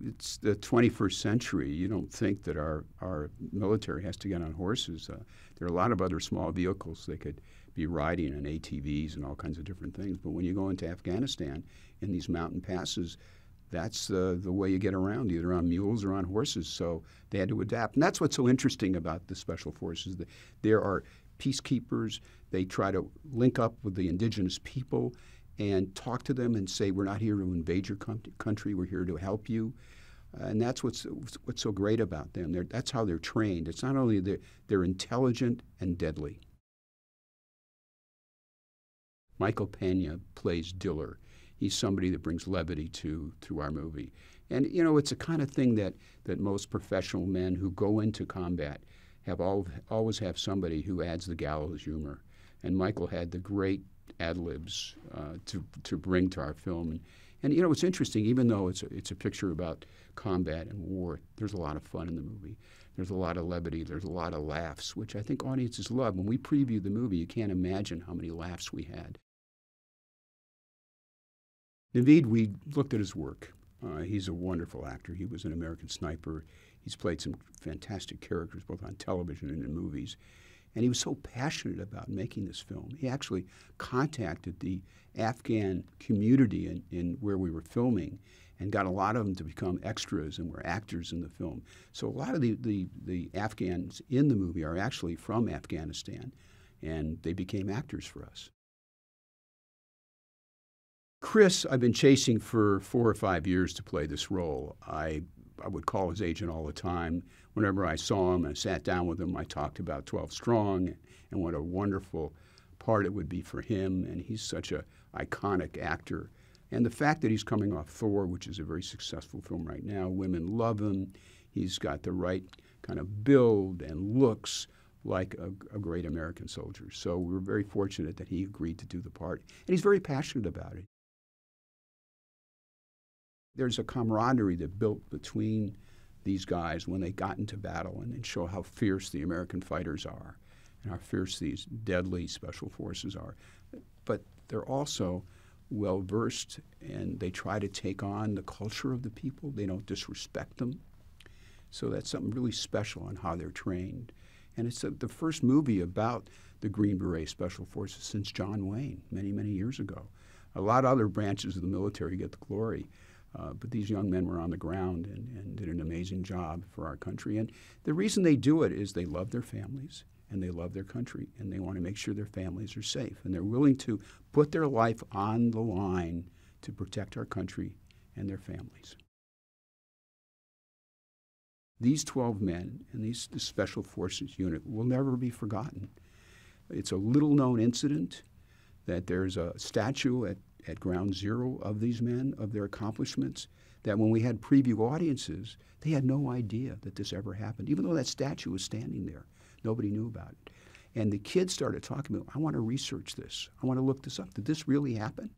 it's the 21st century. You don't think that our military has to get on horses. There are a lot of other small vehicles they could be riding, on ATVs and all kinds of different things. But when you go into Afghanistan in these mountain passes, that's the way you get around, either on mules or on horses. So they had to adapt. And that's what's so interesting about the Special Forces. There are peacekeepers. They try to link up with the indigenous people and talk to them and say, we're not here to invade your country, we're here to help you. And that's what's so great about them. That's how they're trained. It's not only they're intelligent and deadly. Michael Pena plays Diller. He's somebody that brings levity to our movie. And, you know, it's a kind of thing that most professional men who go into combat always have somebody who adds the gallows humor. And Michael had the great ad-libs to bring to our film. And you know, it's interesting, even though it's a picture about combat and war, there's a lot of fun in the movie. There's a lot of levity. There's a lot of laughs, which I think audiences love. When we preview the movie, you can't imagine how many laughs we had. Naveed, we looked at his work. He's a wonderful actor. He was an American Sniper. He's played some fantastic characters, both on television and in movies. And he was so passionate about making this film. He actually contacted the Afghan community in where we were filming and got a lot of them to become extras and were actors in the film. So a lot of the Afghans in the movie are actually from Afghanistan, and they became actors for us. Chris, I've been chasing for 4 or 5 years to play this role. I would call his agent all the time. Whenever I saw him and sat down with him, I talked about 12 Strong and what a wonderful part it would be for him. And he's such an iconic actor. And the fact that he's coming off Thor, which is a very successful film right now, women love him. He's got the right kind of build and looks like a great American soldier. So we were very fortunate that he agreed to do the part. And he's very passionate about it. There's a camaraderie that built between these guys when they got into battle and show how fierce the American fighters are and how fierce these deadly special forces are. But they're also well-versed, and they try to take on the culture of the people. They don't disrespect them. So that's something really special on how they're trained. And it's the first movie about the Green Beret Special Forces since John Wayne, many, many years ago. A lot of other branches of the military get the glory. But these young men were on the ground and did an amazing job for our country. And the reason they do it is they love their families and they love their country and they want to make sure their families are safe. And they're willing to put their life on the line to protect our country and their families. These 12 men and this Special Forces unit will never be forgotten. It's a little-known incident that there's a statue at Ground Zero of these men, of their accomplishments, that when we had preview audiences, they had no idea that this ever happened. Even though that statue was standing there, nobody knew about it. And the kids started talking about, I want to research this. I want to look this up. Did this really happen?